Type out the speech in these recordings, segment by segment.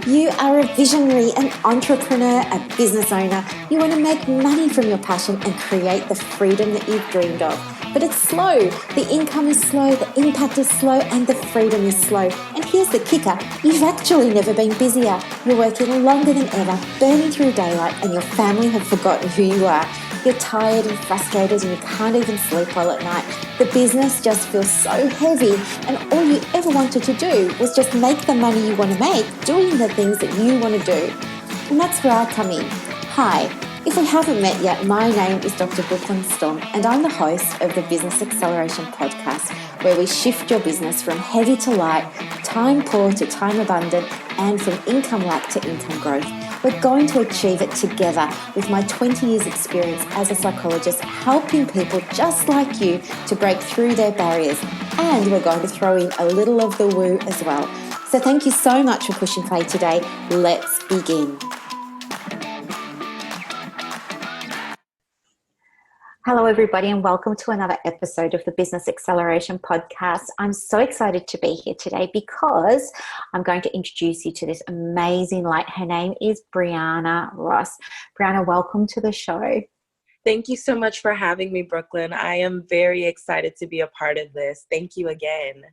You are a visionary, an entrepreneur, a business owner. You want to make money from your passion and create the freedom that you've dreamed of. But it's slow. The income is slow, the impact is slow, and the freedom is slow. And here's the kicker. You've actually never been busier. You're working longer than ever, burning through daylight, and your family have forgotten who you are. You're tired and frustrated and you can't even sleep well at night. The business just feels so heavy, and all you ever wanted to do was just make the money you want to make doing the things that you want to do. And that's where I come in. Hi, if we haven't met yet, my name is Dr. Brooklyn Storm, and I'm the host of the Business Acceleration Podcast, where we shift your business from heavy to light, time poor to time abundant, and from income lack to income growth. We're going to achieve it together with my 20 years experience as a psychologist, helping people just like you to break through their barriers. And we're going to throw in a little of the woo as well. So thank you so much for pushing play today. Let's begin. Hello, everybody, and welcome to another episode of the Business Acceleration Podcast. I'm so excited to be here today because I'm going to introduce you to this amazing light. Her name is Briana Ross. Briana, welcome to the show. Thank you so much for having me, Brooklyn. I am very excited to be a part of this. Thank you again.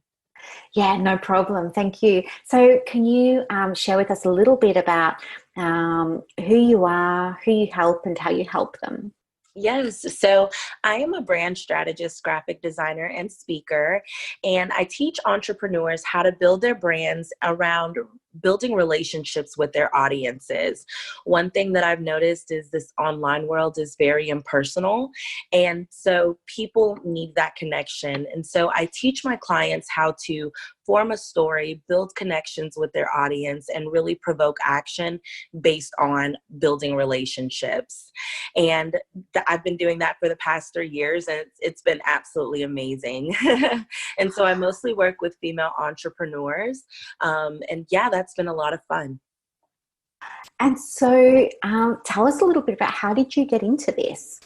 Yeah, no problem. Thank you. So can you share with us a little bit about who you are, who you help, and how you help them? Yes. So I am a brand strategist, graphic designer, and speaker, and I teach entrepreneurs how to build their brands around building relationships with their audiences. One thing that I've noticed is this online world is very impersonal, and so people need that connection. And so I teach my clients how to form a story, build connections with their audience, and really provoke action based on building relationships. And I've been doing that for the past 3 years, and it's been absolutely amazing. And so I mostly work with female entrepreneurs. And yeah, that's been a lot of fun. And so tell us a little bit about how did you get into this?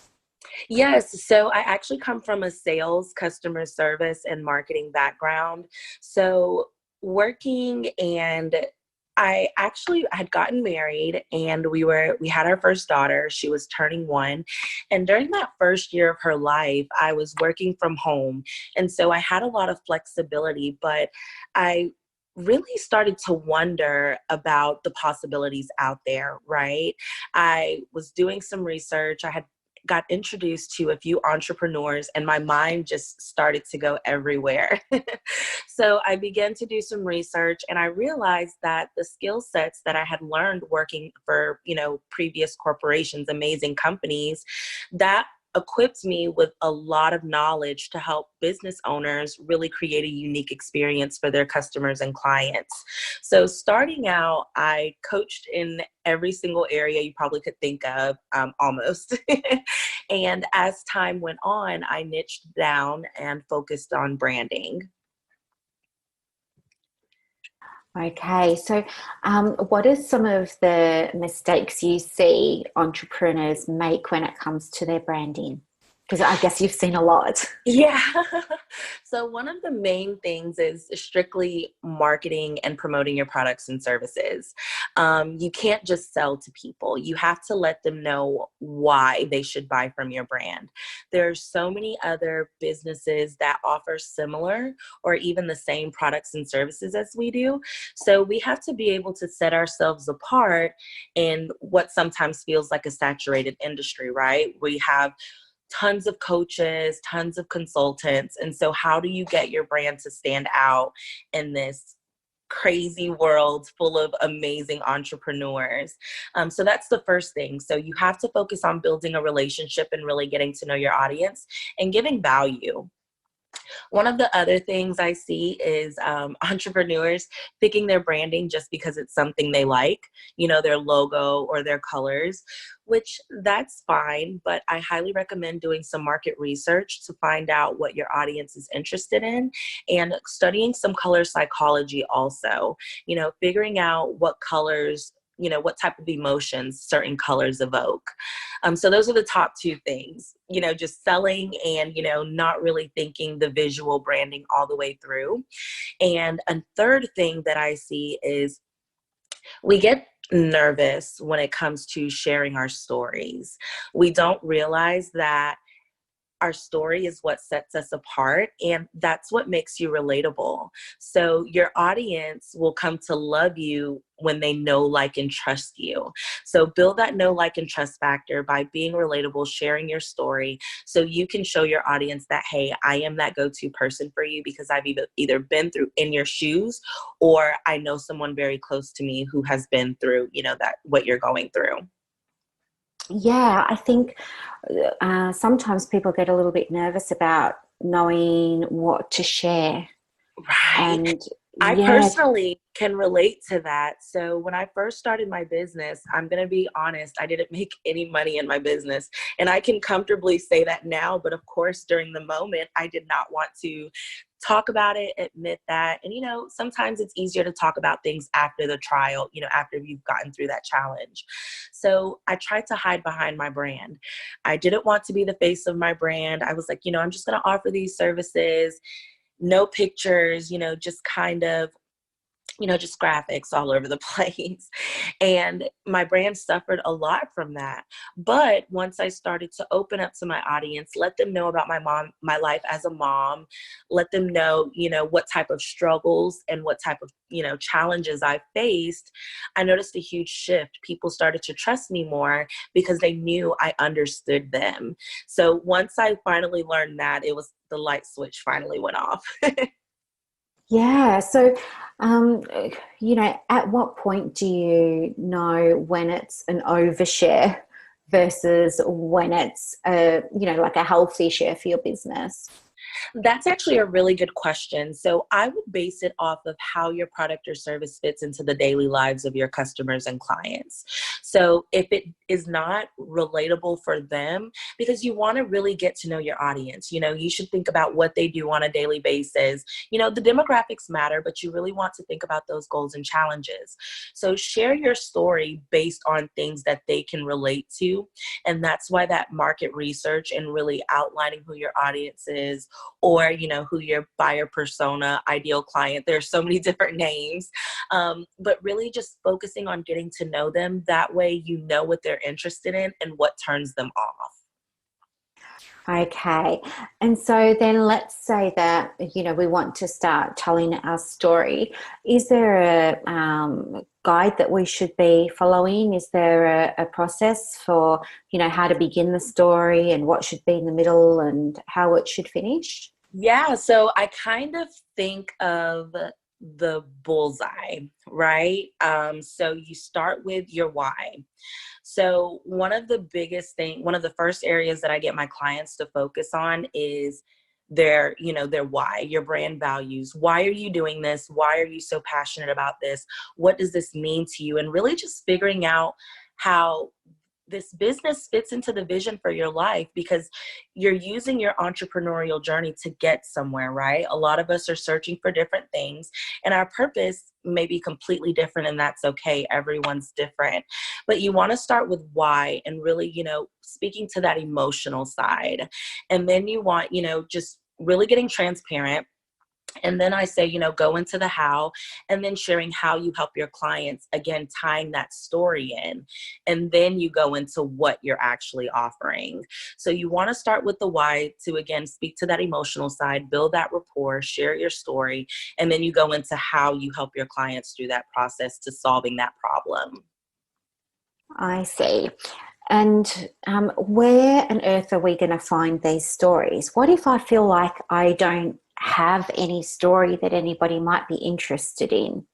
Yes, so I actually come from a sales, customer service, and marketing background. So working, and I actually had gotten married, and we had our first daughter. She was turning 1. And during that first year of her life, I was working from home. And so I had a lot of flexibility, but I really started to wonder about the possibilities out there, right? I was doing some research. I had got introduced to a few entrepreneurs, and my mind just started to go everywhere. So I began to do some research, and I realized that the skill sets that I had learned working for, previous corporations, amazing companies, that equipped me with a lot of knowledge to help business owners really create a unique experience for their customers and clients. So starting out, I coached in every single area you probably could think of, almost. And as time went on, I niched down and focused on branding. Okay, so what are some of the mistakes you see entrepreneurs make when it comes to their branding? Because I guess you've seen a lot. Yeah. So one of the main things is strictly marketing and promoting your products and services. You can't just sell to people. You have to let them know why they should buy from your brand. There are so many other businesses that offer similar or even the same products and services as we do. So we have to be able to set ourselves apart in what sometimes feels like a saturated industry, right? We have tons of coaches, tons of consultants. And so how do you get your brand to stand out in this crazy world full of amazing entrepreneurs? So that's the first thing. So you have to focus on building a relationship and really getting to know your audience and giving value. One of the other things I see is entrepreneurs picking their branding just because it's something they like, their logo or their colors, which that's fine, but I highly recommend doing some market research to find out what your audience is interested in and studying some color psychology also, figuring out what colors, what type of emotions certain colors evoke. So those are the top 2 things, just selling and, not really thinking the visual branding all the way through. And a third thing that I see is We get nervous when it comes to sharing our stories. We don't realize that our story is what sets us apart, and that's what makes you relatable. So your audience will come to love you when they know, like, and trust you. So build that know, like, and trust factor by being relatable, sharing your story, so you can show your audience that, hey, I am that go-to person for you because I've either been through in your shoes, or I know someone very close to me who has been through, that what you're going through. Yeah, I think sometimes people get a little bit nervous about knowing what to share. Right. And I yeah, personally can relate to that. So when I first started my business, I'm going to be honest, I didn't make any money in my business. And I can comfortably say that now. But of course, during the moment, I did not want to talk about it, admit that. And, sometimes it's easier to talk about things after the trial, after you've gotten through that challenge. So I tried to hide behind my brand. I didn't want to be the face of my brand. I was like, I'm just going to offer these services, no pictures, just kind of, just graphics all over the place. And my brand suffered a lot from that. But once I started to open up to my audience, let them know about my life as a mom, let them know, what type of struggles and what type of, challenges I faced, I noticed a huge shift. People started to trust me more because they knew I understood them. So once I finally learned that, it was the light switch finally went off. yeah. So, um, at what point do you know when it's an overshare versus when it's like a healthy share for your business? That's actually a really good question. So I would base it off of how your product or service fits into the daily lives of your customers and clients. So if it is not relatable for them, because you want to really get to know your audience, you should think about what they do on a daily basis. The demographics matter, but you really want to think about those goals and challenges. So share your story based on things that they can relate to. And that's why that market research and really outlining who your audience is, or who your buyer persona, ideal client, there's so many different names, but really just focusing on getting to know them. That way you know what they're interested in and what turns them off. Okay. And so then let's say that, we want to start telling our story. Is there a guide that we should be following? Is there a process for, how to begin the story and what should be in the middle and how it should finish? Yeah, so I kind of think of the bullseye, right? So you start with your why. So one of the first areas that I get my clients to focus on is their why, your brand values. Why are you doing this? Why are you so passionate about this? What does this mean to you? And really just figuring out how this business fits into the vision for your life, because you're using your entrepreneurial journey to get somewhere, right? A lot of us are searching for different things, and our purpose may be completely different, and that's okay. Everyone's different. But you want to start with why and really, speaking to that emotional side. And then you want, just really getting transparent. And then I say, go into the how, and then sharing how you help your clients, again, tying that story in. And then you go into what you're actually offering. So you want to start with the why to, again, speak to that emotional side, build that rapport, share your story, and then you go into how you help your clients through that process to solving that problem. I see. And where on earth are we going to find these stories? What if I feel like I don't have any story that anybody might be interested in?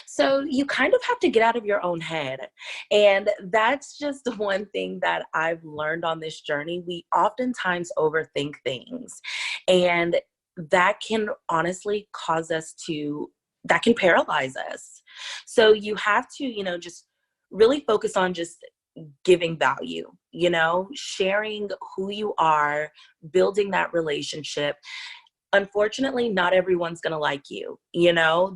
So you kind of have to get out of your own head. And that's just one thing that I've learned on this journey. We oftentimes overthink things, and that can honestly that can paralyze us. So you have to, just really focus on just giving value, sharing who you are, building that relationship. unfortunately, not everyone's going to like you.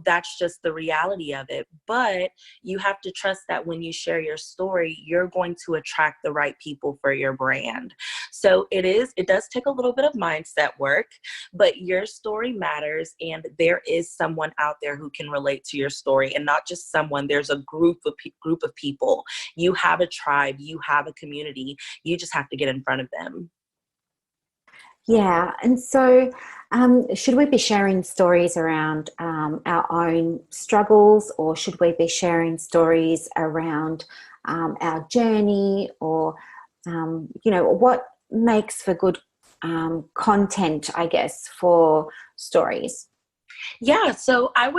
That's just the reality of it. But you have to trust that when you share your story, you're going to attract the right people for your brand. So it does take a little bit of mindset work, but your story matters. And there is someone out there who can relate to your story, and not just someone. There's a group of people. You have a tribe, you have a community. You just have to get in front of them. Yeah. And so should we be sharing stories around our own struggles, or should we be sharing stories around our journey, or, what makes for good content, I guess, for stories? Yeah, so I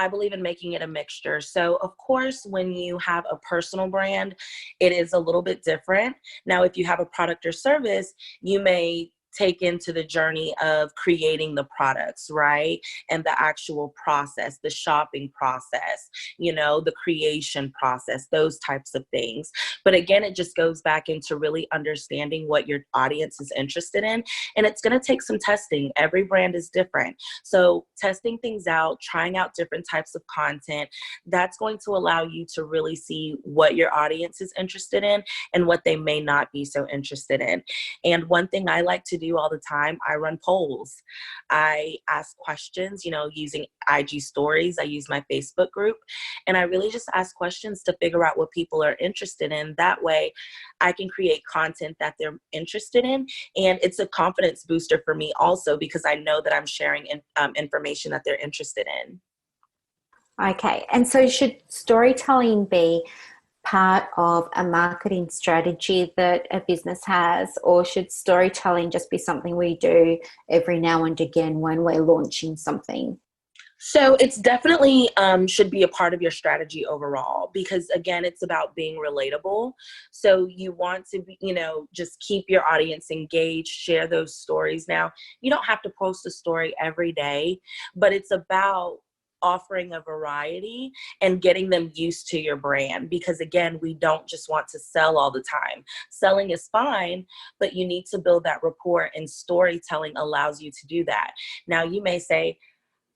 believe in making it a mixture. So, of course, when you have a personal brand, it is a little bit different. Now, if you have a product or service, you may take into the journey of creating the products, right? And the actual process, the shopping process, the creation process, those types of things. But again, it just goes back into really understanding what your audience is interested in. And it's going to take some testing. Every brand is different. So testing things out, trying out different types of content, that's going to allow you to really see what your audience is interested in and what they may not be so interested in. And one thing I like to do all the time, I run polls. I ask questions, using IG stories. I use my Facebook group, and I really just ask questions to figure out what people are interested in. That way I can create content that they're interested in. And it's a confidence booster for me also, because I know that I'm sharing information that they're interested in. Okay. And so should storytelling be part of a marketing strategy that a business has, or should storytelling just be something we do every now and again when we're launching something? So it's definitely should be a part of your strategy overall, because again, it's about being relatable. So you want to be, just keep your audience engaged, share those stories. Now, you don't have to post a story every day, but it's about offering a variety and getting them used to your brand, because again, we don't just want to sell all the time. Selling is fine, but you need to build that rapport, and storytelling allows you to do that. Now, you may say,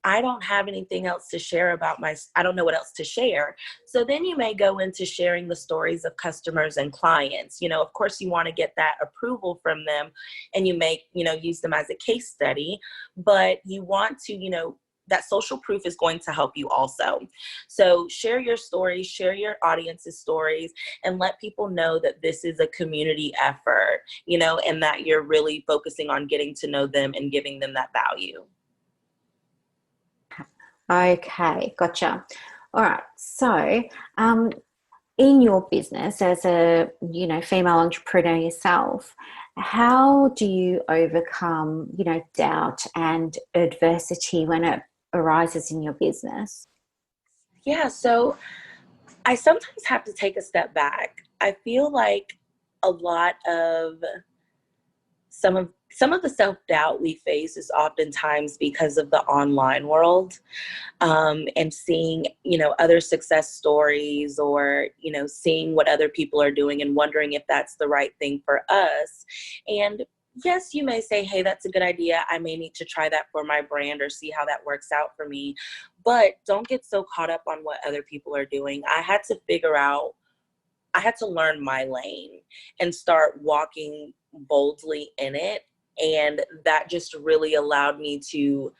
I don't have anything else to share I don't know what else to share. So then you may go into sharing the stories of customers and clients. Of course you want to get that approval from them, and you may, use them as a case study, but you want to, that social proof is going to help you also. So share your stories, share your audience's stories, and let people know that this is a community effort, and that you're really focusing on getting to know them and giving them that value. Okay, gotcha. All right. So, in your business as a female entrepreneur yourself, how do you overcome doubt and adversity when it arises in your business? Yeah, so I sometimes have to take a step back. I feel like a lot of some of the self-doubt we face is oftentimes because of the online world, and seeing other success stories, or seeing what other people are doing and wondering if that's the right thing for us. And yes, you may say, hey, that's a good idea, I may need to try that for my brand or see how that works out for me. But don't get so caught up on what other people are doing. I had to learn my lane and start walking boldly in it. And that just really allowed me to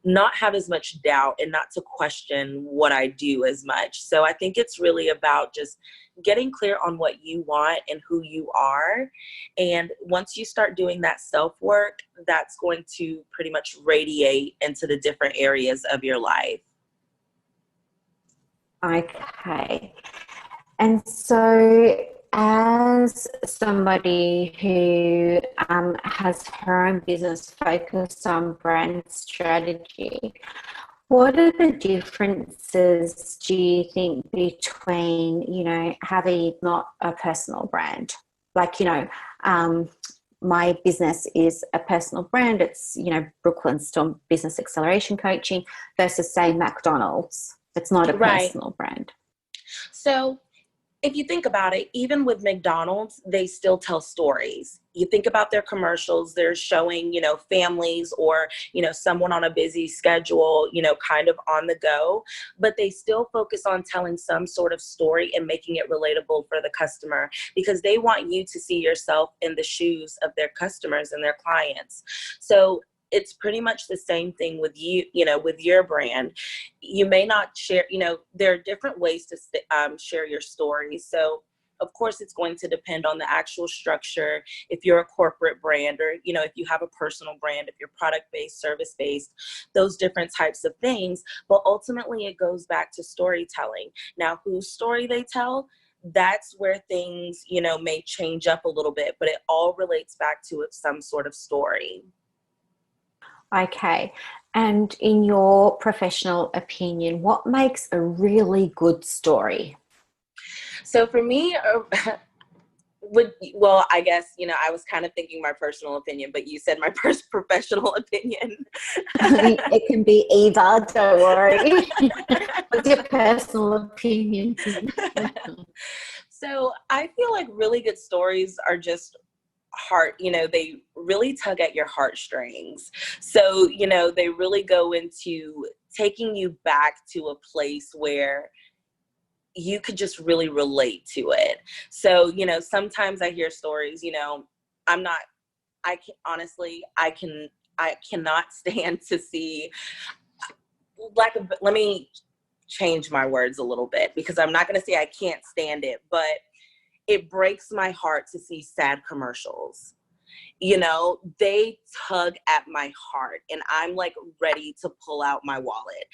not have as much doubt and not to question what I do as much. So I think it's really about just getting clear on what you want and who you are. And once you start doing that self-work, that's going to pretty much radiate into the different areas of your life. Okay. And so, as somebody who has her own business focused on brand strategy, what are the differences, do you think, between, having not a personal brand? Like, my business is a personal brand. It's, Brooklyn Storm Business Acceleration Coaching versus, say, McDonald's. It's not a Right. personal brand. So if you think about it, even with McDonald's, they still tell stories. you think about their commercials, they're showing, families or, someone on a busy schedule, kind of on the go, but they still focus on telling some sort of story and making it relatable for the customer, because they want you to see yourself in the shoes of their customers and their clients. So it's pretty much the same thing with you, with your brand. You may not share, there are different ways to share your story. So of course, it's going to depend on the actual structure. If you're a corporate brand, or, if you have a personal brand, if you're product-based, service-based, those different types of things. But ultimately, it goes back to storytelling. Now, whose story they tell, that's where things, may change up a little bit, but it all relates back to some sort of story. Okay. And in your professional opinion, what makes a really good story? So for me, I guess, I was kind of thinking my personal opinion, but you said my professional opinion. It can be either, don't worry. What's your personal opinion? So I feel like really good stories are just they really tug at your heartstrings. So, they really go into taking you back to a place where you could just really relate to it. So, sometimes I hear stories, I cannot stand to see let me change my words a little bit, because I'm not going to say I can't stand it, but it breaks my heart to see sad commercials. They tug at my heart, and I'm like ready to pull out my wallet,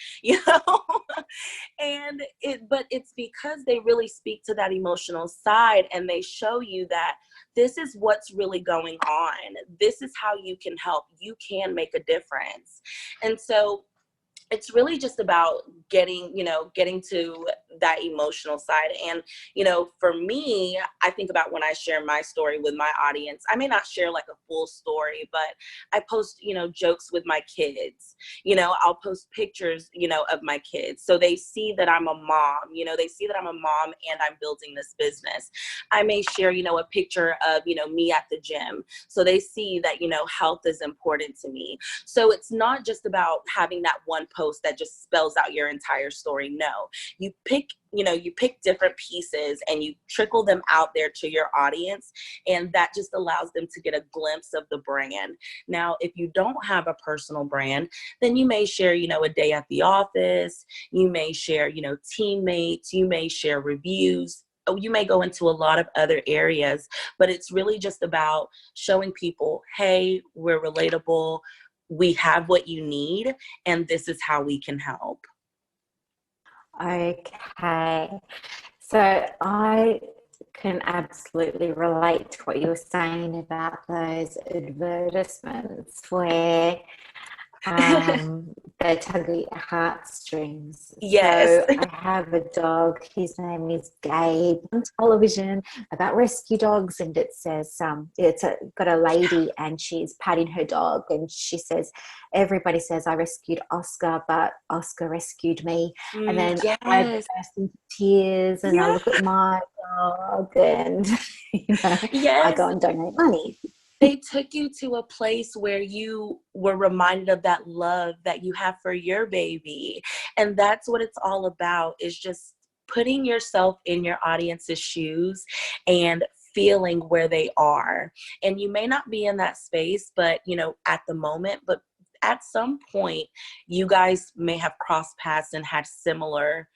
but it's because they really speak to that emotional side, and they show you that this is what's really going on. This is how you can help. You can make a difference. And so it's really just about getting to that emotional side. And, for me, I think about when I share my story with my audience, I may not share like a full story, but I post, jokes with my kids. I'll post pictures, of my kids. So they see that I'm a mom, they see that I'm a mom and I'm building this business. I may share, a picture of, me at the gym. So they see that, health is important to me. So it's not just about having that one post that just spells out your entire story. No, you pick different pieces and you trickle them out there to your audience, and that just allows them to get a glimpse of the brand. Now, if you don't have a personal brand, then you may share, a day at the office, you may share, teammates, you may share reviews. You may go into a lot of other areas, but it's really just about showing people, hey, we're relatable, we have what you need, and this is how we can help. Okay. So I can absolutely relate to what you were saying about those advertisements where they tug at your heartstrings. Yes. So I have a dog, his name is Gabe, on television about rescue dogs, and it says got a lady and she's patting her dog, and she says, everybody says I rescued Oscar, but Oscar rescued me. And then Yes. I burst into tears, and I look at my dog, and I go Yes. and donate money. They took you to a place where you were reminded of that love that you have for your baby. And that's what it's all about, is just putting yourself in your audience's shoes and feeling where they are. And you may not be in that space, but, at the moment, but at some point, you guys may have crossed paths and had similar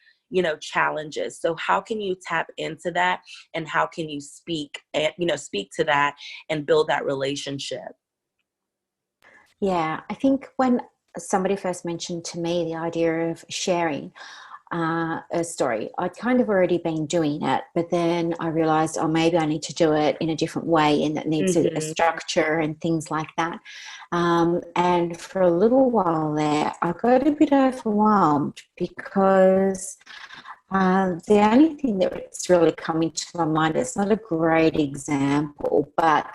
challenges. So how can you tap into that, and how can you speak to that and build that relationship? Yeah, I think when somebody first mentioned to me the idea of sharing a story, I'd kind of already been doing it, but then I realized, oh, maybe I need to do it in a different way, and that needs a structure and things like that. And for a little while there, I got a bit overwhelmed, because the only thing that's really coming to my mind, it's not a great example, but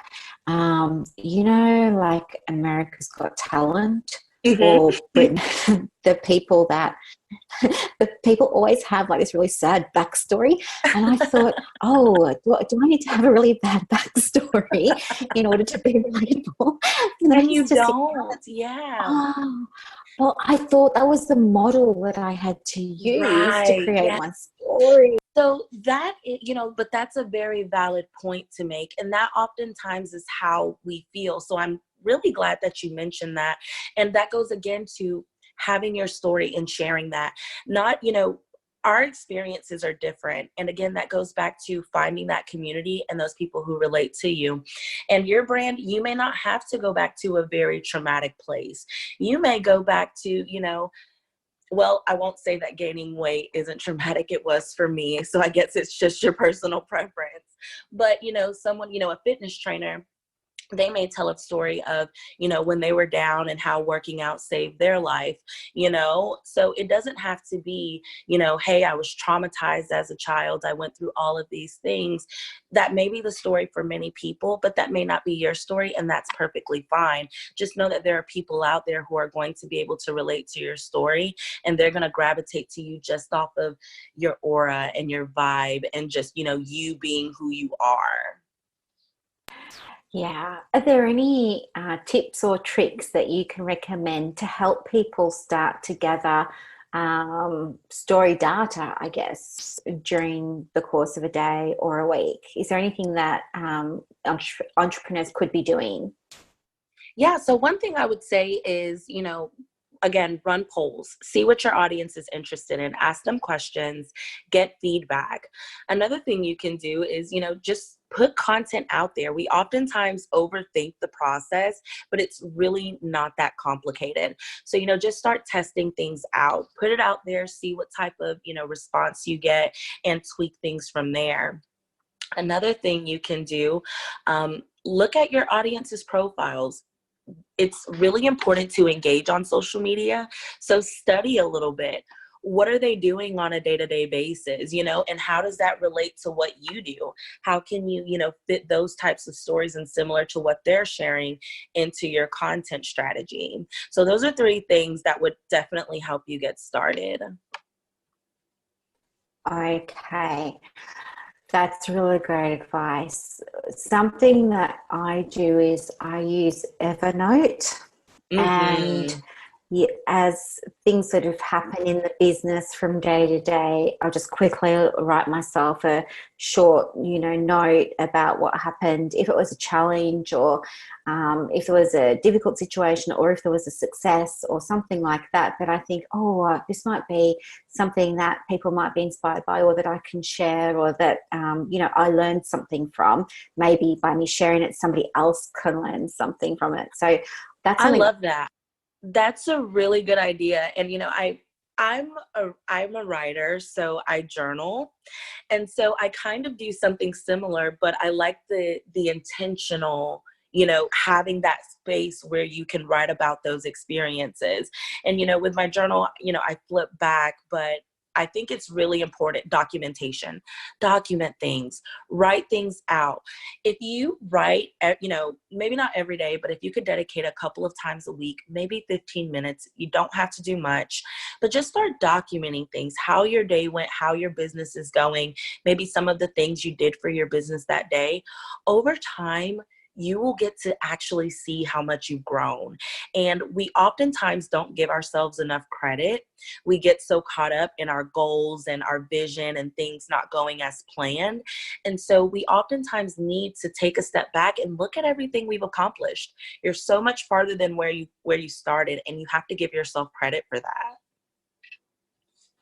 like America's Got Talent, or Britain, the people that but people always have like this really sad backstory. And I thought, oh, do I need to have a really bad backstory in order to be relatable? And I And used you to think, don't. Yeah. oh, well, I thought that was the model that I had to use to Right. create Yeah. my story. So but that's a very valid point to make. And that oftentimes is how we feel. So I'm really glad that you mentioned that. And that goes again to having your story and sharing that. Not, our experiences are different. And again, that goes back to finding that community and those people who relate to you. And your brand, you may not have to go back to a very traumatic place. You may go back to, well, I won't say that gaining weight isn't traumatic. It was for me. So I guess it's just your personal preference. But, someone, a fitness trainer, they may tell a story of, when they were down and how working out saved their life, so it doesn't have to be, hey, I was traumatized as a child. I went through all of these things. That may be the story for many people, but that may not be your story. And that's perfectly fine. Just know that there are people out there who are going to be able to relate to your story, and they're going to gravitate to you just off of your aura and your vibe and just, you being who you are. Yeah. Are there any tips or tricks that you can recommend to help people start to gather story data, I guess, during the course of a day or a week? Is there anything that entrepreneurs could be doing? Yeah. So one thing I would say is, again, run polls, see what your audience is interested in, ask them questions, get feedback. Another thing you can do is, just put content out there. We oftentimes overthink the process, but it's really not that complicated. So, just start testing things out, put it out there, see what type of, response you get, and tweak things from there. Another thing you can do, look at your audience's profiles. It's really important to engage on social media. So study a little bit. What are they doing on a day-to-day basis, and how does that relate to what you do? How can you, fit those types of stories and similar to what they're sharing into your content strategy? So those are 3 things that would definitely help you get started. Okay. That's really great advice. Something that I do is I use Evernote, and Mm-hmm. as things sort of happen in the business from day to day, I'll just quickly write myself a short, note about what happened, if it was a challenge, or if there was a difficult situation, or if there was a success or something like that. But I think, this might be something that people might be inspired by, or that I can share, or that, I learned something from. Maybe by me sharing it, somebody else can learn something from it. So that's I something. love that. That's a really good idea. And I'm a writer, so I journal. And so I kind of do something similar, but I like the intentional, having that space where you can write about those experiences. And with my journal, I flip back, but I think it's really important. Document things, write things out. If you write, maybe not every day, but if you could dedicate a couple of times a week, maybe 15 minutes, you don't have to do much, but just start documenting things, how your day went, how your business is going, maybe some of the things you did for your business that day. Over time, you will get to actually see how much you've grown. And we oftentimes don't give ourselves enough credit. We get so caught up in our goals and our vision and things not going as planned. And so we oftentimes need to take a step back and look at everything we've accomplished. You're so much farther than where you started, and you have to give yourself credit for that.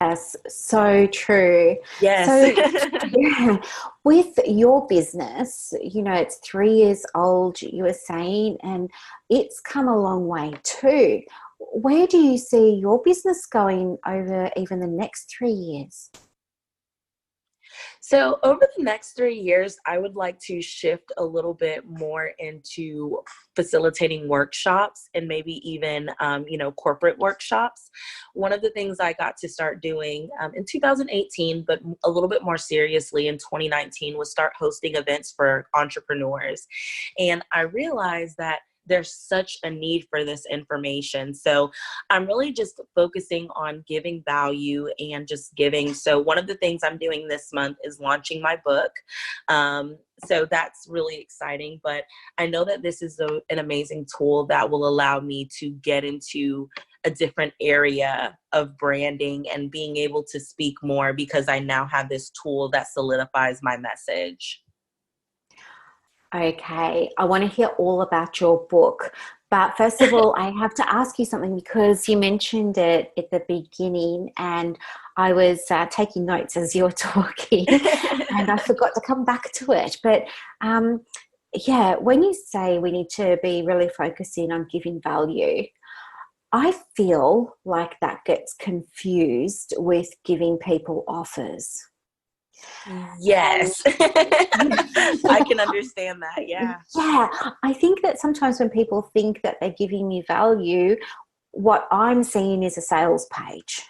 Yes, so true. Yes. So, yeah, with your business, it's 3 years old, you were saying, and it's come a long way too. Where do you see your business going over even the next 3 years? So over the next 3 years, I would like to shift a little bit more into facilitating workshops and maybe even, corporate workshops. One of the things I got to start doing in 2018, but a little bit more seriously in 2019, was start hosting events for entrepreneurs. And I realized that there's such a need for this information. So I'm really just focusing on giving value and just giving. So one of the things I'm doing this month is launching my book. So that's really exciting, but I know that this is an amazing tool that will allow me to get into a different area of branding and being able to speak more, because I now have this tool that solidifies my message. Okay, I want to hear all about your book. But first of all, I have to ask you something, because you mentioned it at the beginning and I was taking notes as you were talking and I forgot to come back to it. But yeah, when you say we need to be really focusing on giving value, I feel like that gets confused with giving people offers. Yes. I can understand that. Yeah. Yeah. I think that sometimes when people think that they're giving me value, what I'm seeing is a sales page.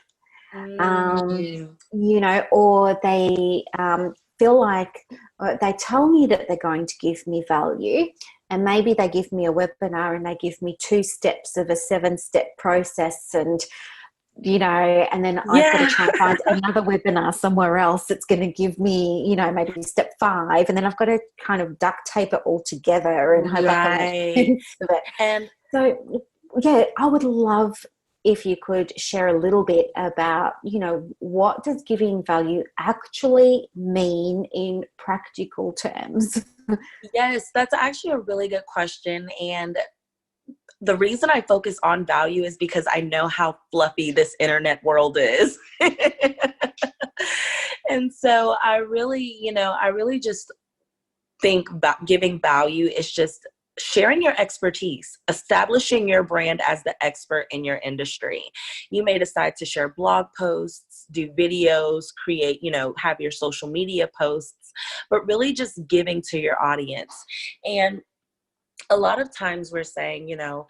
You know, or they feel like they tell me that they're going to give me value, and maybe they give me a webinar and they give me 2 steps of a 7-step process, and you know, and then I've got to try and find another webinar somewhere else that's going to give me, you know, maybe step 5, and then I've got to kind of duct tape it all together and hope I can make sense of it. And so, yeah, I would love if you could share a little bit about, you know, what does giving value actually mean in practical terms? Yes, that's actually a really good question. And the reason I focus on value is because I know how fluffy this internet world is. And so I really just think about giving value is just sharing your expertise, establishing your brand as the expert in your industry. You may decide to share blog posts, do videos, create, you know, have your social media posts, but really just giving to your audience. And a lot of times we're saying, you know,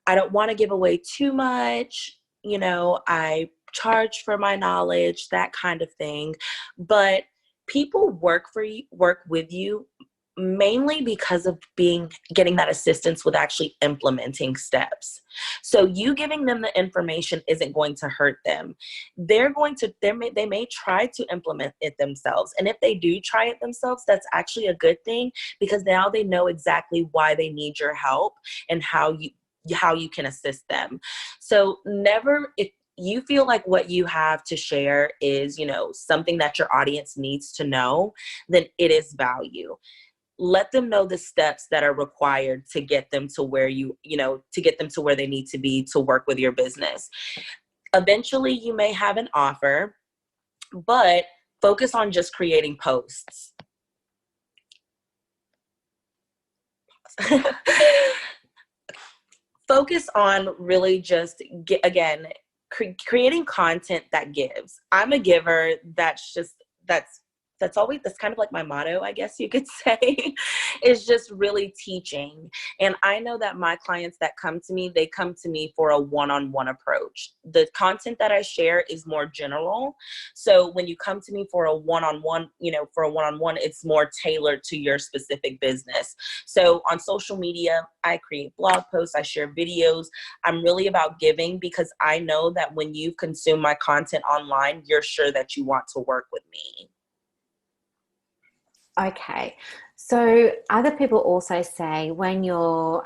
I don't want to give away too much, you know, I charge for my knowledge, that kind of thing. But people work with you mainly because of getting that assistance with actually implementing steps. So you giving them the information isn't going to hurt them. They may try to implement it themselves. And if they do try it themselves, that's actually a good thing, because now they know exactly why they need your help and how you can assist them. So if you feel like what you have to share is, you know, something that your audience needs to know, then it is value. Let them know the steps that are required to get them to where to get them to where they need to be to work with your business. Eventually, you may have an offer, but focus on just creating posts. Focus on really just, creating content that gives. I'm a giver. That's kind of like my motto, I guess you could say, is just really teaching. And I know that my clients that come to me, they come to me for a one-on-one approach. The content that I share is more general. So when you come to me for a one-on-one, it's more tailored to your specific business. So on social media, I create blog posts, I share videos. I'm really about giving, because I know that when you consume my content online, you're sure that you want to work with me. Okay, so other people also say when you're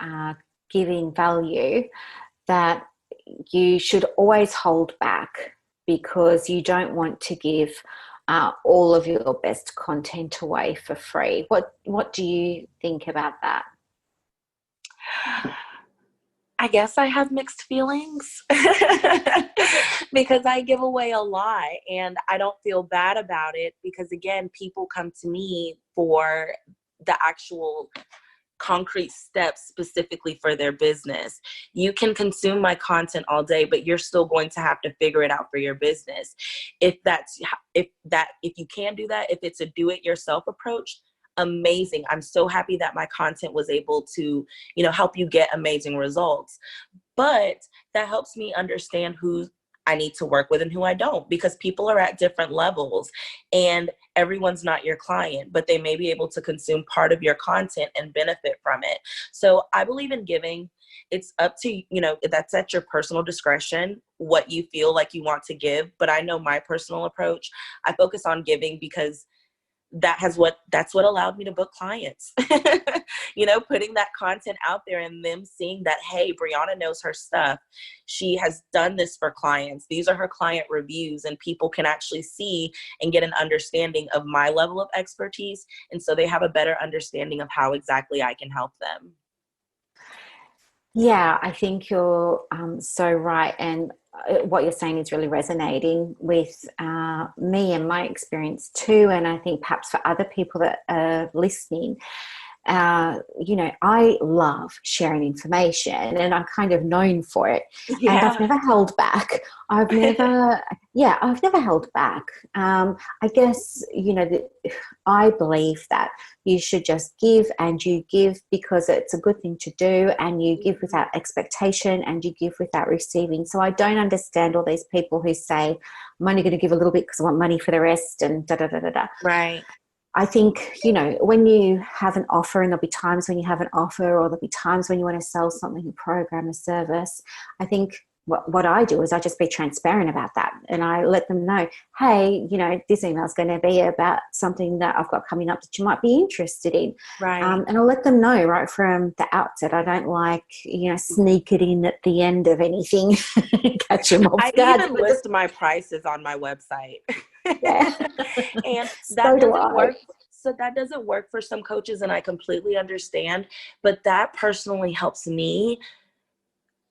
giving value that you should always hold back, because you don't want to give all of your best content away for free. What do you think about that? I guess I have mixed feelings because I give away a lot and I don't feel bad about it, because again, people come to me for the actual concrete steps specifically for their business. You can consume my content all day, but you're still going to have to figure it out for your business. If you can do that, if it's a do-it-yourself approach, amazing. I'm so happy that my content was able to, help you get amazing results. But that helps me understand who I need to work with and who I don't, because people are at different levels and everyone's not your client, but they may be able to consume part of your content and benefit from it. So I believe in giving. It's up to, that's at your personal discretion, what you feel like you want to give. But I know my personal approach, I focus on giving because that's what allowed me to book clients. Putting that content out there and them seeing that, hey, Briana knows her stuff. She has done this for clients. These are her client reviews, and people can actually see and get an understanding of my level of expertise. And so they have a better understanding of how exactly I can help them. Yeah, I think you're so right. And what you're saying is really resonating with me and my experience too. And I think perhaps for other people that are listening, I love sharing information and I'm kind of known for it. Yeah. And I've never held back. I've never held back. I guess, I believe that you should just give, and you give because it's a good thing to do, and you give without expectation, and you give without receiving. So I don't understand all these people who say, I'm only going to give a little bit because I want money for the rest, and da-da-da-da-da. Right. I think, when you have an offer, and there'll be times when you have an offer, or there'll be times when you want to sell something, a program, a service, I think what I do is I just be transparent about that. And I let them know, hey, this email is going to be about something that I've got coming up that you might be interested in. Right. And I'll let them know right from the outset. I don't like, sneak it in at the end of anything. Catch them off guard. I even list my prices on my website. Yeah. And So that do doesn't I. work. So that doesn't work for some coaches, and I completely understand. But that personally helps me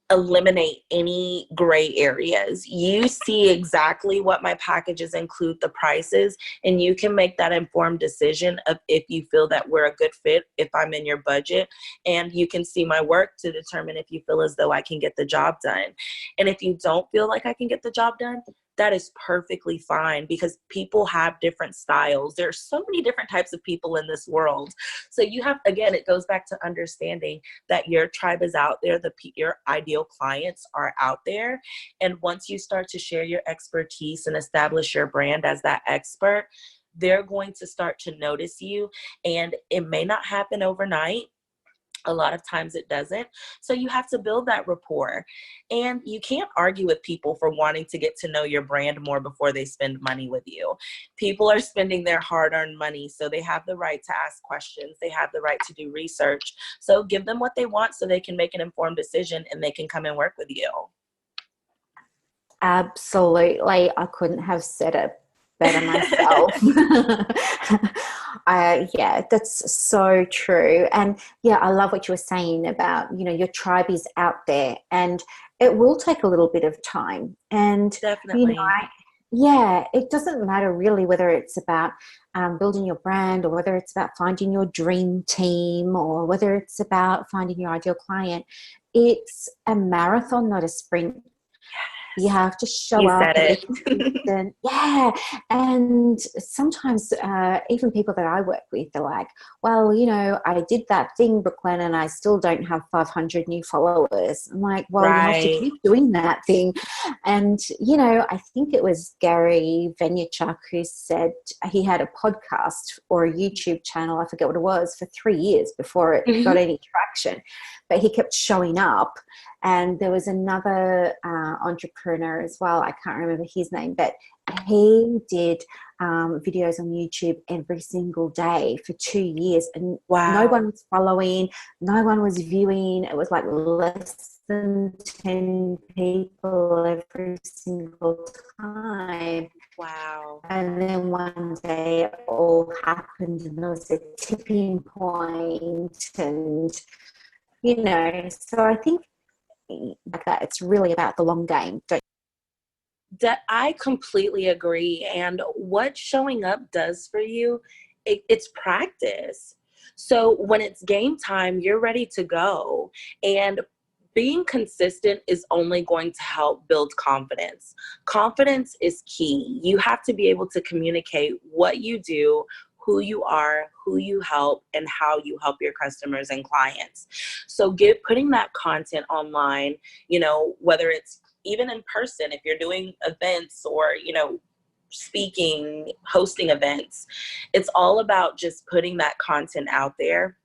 eliminate any gray areas. You see exactly what my packages include, the prices, and you can make that informed decision of if you feel that we're a good fit, if I'm in your budget, and you can see my work to determine if you feel as though I can get the job done. And if you don't feel like I can get the job done, that is perfectly fine, because people have different styles. There are so many different types of people in this world. So you have, again, it goes back to understanding that your tribe is out there, your ideal clients are out there. And once you start to share your expertise and establish your brand as that expert, they're going to start to notice you. And it may not happen overnight. A lot of times it doesn't. So you have to build that rapport. And you can't argue with people for wanting to get to know your brand more before they spend money with you. People are spending their hard-earned money, so they have the right to ask questions. They have the right to do research. So give them what they want so they can make an informed decision and they can come and work with you. Absolutely. I couldn't have said it better myself. That's so true. And I love what you were saying about, your tribe is out there, and it will take a little bit of time. And definitely, it doesn't matter really whether it's about building your brand, or whether it's about finding your dream team, or whether it's about finding your ideal client. It's a marathon, not a sprint. You have to show up and be consistent. Yeah. And sometimes even people that I work with are like, well, I did that thing, Brooklyn, and I still don't have 500 new followers. I'm like, well, you have to keep doing that thing. And, I think it was Gary Vaynerchuk who said he had a podcast or a YouTube channel, I forget what it was, for 3 years before it got any traction. But he kept showing up. And there was another entrepreneur as well. I can't remember his name, but he did videos on YouTube every single day for 2 years. And no one was following, no one was viewing. It was like less than 10 people every single time. Wow. And then one day it all happened, and there was a tipping point. And, so I think that it's really about the long game. That I completely agree. And what showing up does for you, it's practice. So when it's game time, you're ready to go. And being consistent is only going to help build confidence. Confidence is key. You have to be able to communicate what you do, who you are, who you help, and how you help your customers and clients. So putting that content online, whether it's even in person, if you're doing events or, speaking, hosting events, it's all about just putting that content out there.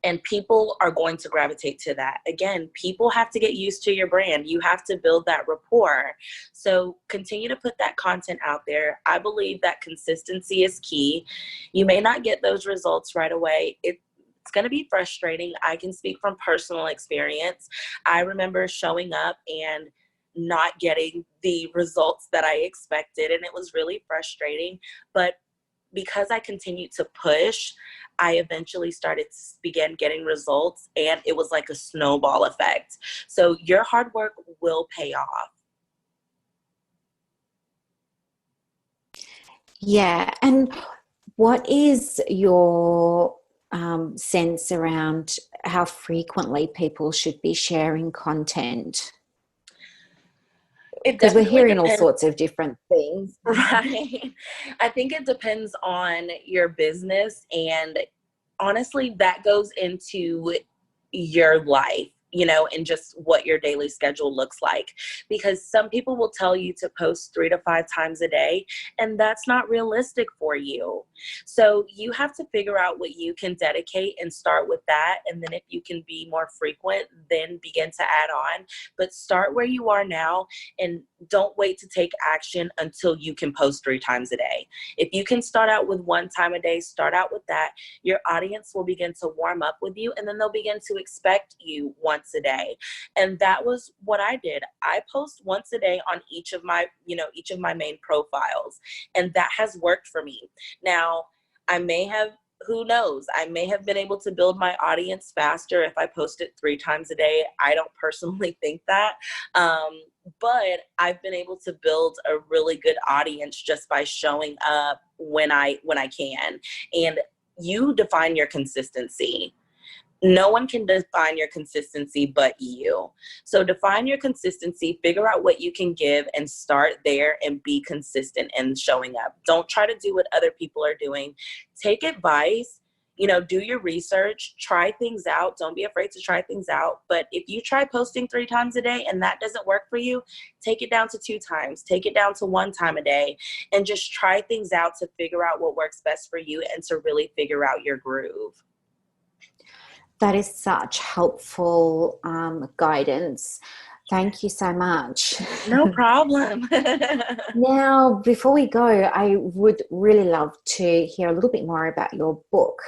And people are going to gravitate to that. Again, people have to get used to your brand. You have to build that rapport. So continue to put that content out there. I believe that consistency is key. You may not get those results right away. It's going to be frustrating. I can speak from personal experience. I remember showing up and not getting the results that I expected, and it was really frustrating. But because I continued to push, I eventually started to begin getting results, and it was like a snowball effect. So your hard work will pay off. Yeah. And what is your sense around how frequently people should be sharing content? Because we're hearing all sorts of different things. Right. I think it depends on your business, and honestly, that goes into your life, and just what your daily schedule looks like. Because some people will tell you to post 3 to 5 times a day, and that's not realistic for you. So you have to figure out what you can dedicate and start with that. And then if you can be more frequent, then begin to add on. But start where you are now, and don't wait to take action until you can post 3 times a day. If you can start out with 1 time a day, start out with that. Your audience will begin to warm up with you, and then they'll begin to expect you once a day. And that was what I did. I post once a day on each of my main profiles, and that has worked for me. Now, who knows, I may have been able to build my audience faster if I posted 3 times a day. I don't personally think that. But I've been able to build a really good audience just by showing up when I can. And you define your consistency. No one can define your consistency but you. So define your consistency, figure out what you can give, and start there and be consistent in showing up. Don't try to do what other people are doing. Take advice, do your research, try things out. Don't be afraid to try things out. But if you try posting 3 times a day and that doesn't work for you, take it down to 2 times, take it down to 1 time a day, and just try things out to figure out what works best for you and to really figure out your groove. That is such helpful guidance. Thank you so much. No problem. Now, before we go, I would really love to hear a little bit more about your book.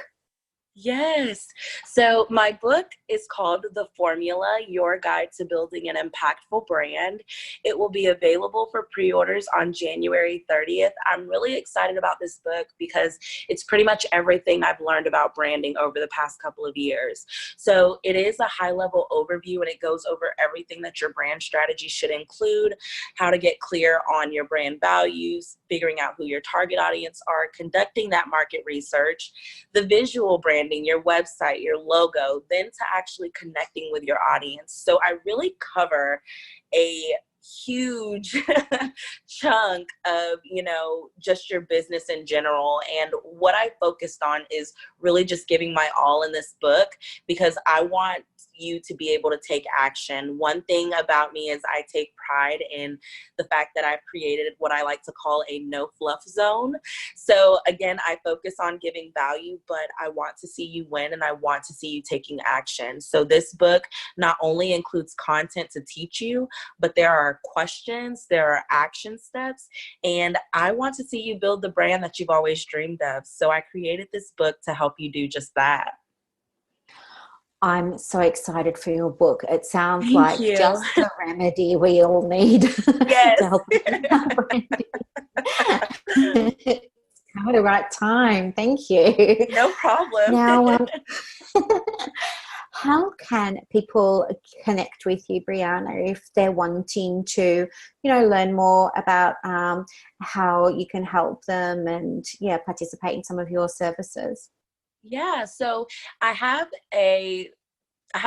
Yes. So my book is called The Formula, Your Guide to Building an Impactful Brand. It will be available for pre-orders on January 30th. I'm really excited about this book because it's pretty much everything I've learned about branding over the past couple of years. So it is a high-level overview, and it goes over everything that your brand strategy should include, how to get clear on your brand values, figuring out who your target audience are, conducting that market research, the visual brand, your website, your logo, then to actually connecting with your audience. So I really cover a huge chunk of, just your business in general. And what I focused on is really just giving my all in this book because I want you to be able to take action. One thing about me is I take pride in the fact that I've created what I like to call a no fluff zone. So again, I focus on giving value, but I want to see you win and I want to see you taking action. So this book not only includes content to teach you, but there are questions, there are action steps, and I want to see you build the brand that you've always dreamed of. So I created this book to help you do just that. I'm so excited for your book. It sounds Thank like you. just the remedy we all need Yes. to help us with our branding. It's come at the right time. Thank you. No problem. Now, how can people connect with you, Briana, if they're wanting to, learn more about how you can help them and, participate in some of your services? Yeah, so I have a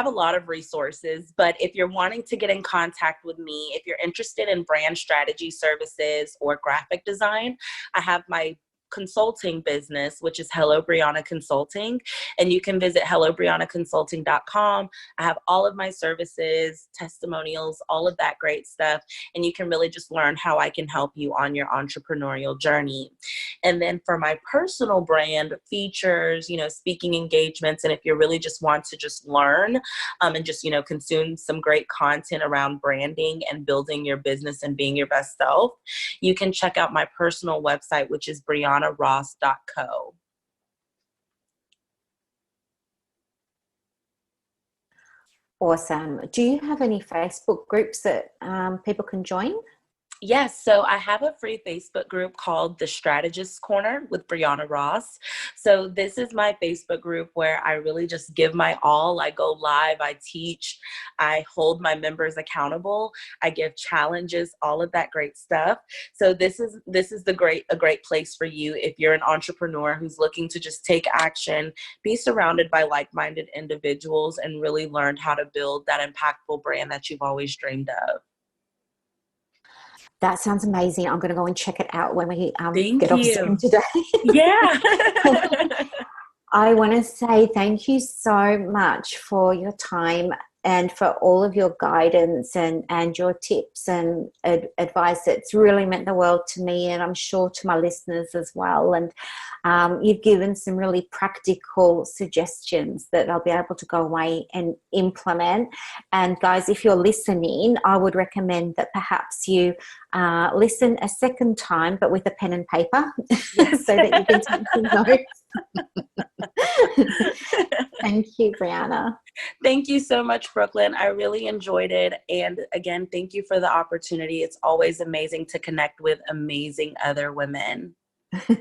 lot of resources, but if you're wanting to get in contact with me, if you're interested in brand strategy services or graphic design, I have my consulting business, which is HelloBriana Consulting. And you can visit HelloBrianaConsulting.com. I have all of my services, testimonials, all of that great stuff. And you can really just learn how I can help you on your entrepreneurial journey. And then for my personal brand, features, speaking engagements, and if you really just want to just learn and just, consume some great content around branding and building your business and being your best self, you can check out my personal website, which is brianaross.co. Awesome. Do you have any Facebook groups that people can join? Yes, so I have a free Facebook group called The Strategist Corner with Briana Ross. So this is my Facebook group where I really just give my all. I go live, I teach, I hold my members accountable, I give challenges, all of that great stuff. So this is a great place for you if you're an entrepreneur who's looking to just take action, be surrounded by like-minded individuals, and really learn how to build that impactful brand that you've always dreamed of. That sounds amazing. I'm going to go and check it out when we Thank get off you. Zoom today. Yeah. I want to say thank you so much for your time and for all of your guidance and your tips and advice. It's really meant the world to me, and I'm sure to my listeners as well. And you've given some really practical suggestions that I'll be able to go away and implement. And guys, if you're listening, I would recommend that perhaps you listen a second time, but with a pen and paper, Yes. so that you can take some notes. Thank you, Briana. Thank you so much, Brooklyn. I really enjoyed it. And again, thank you for the opportunity. It's always amazing to connect with amazing other women.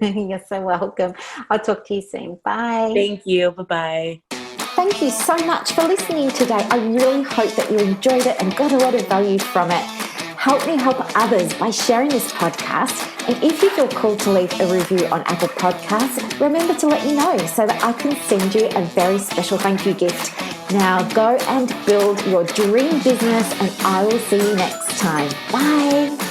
You're so welcome. I'll talk to you soon. Bye. Thank you. Bye-bye. Thank you so much for listening today. I really hope that you enjoyed it and got a lot of value from it. Help me help others by sharing this podcast. And if you feel called to leave a review on Apple Podcasts, remember to let me know so that I can send you a very special thank you gift. Now go and build your dream business, and I will see you next time. Bye.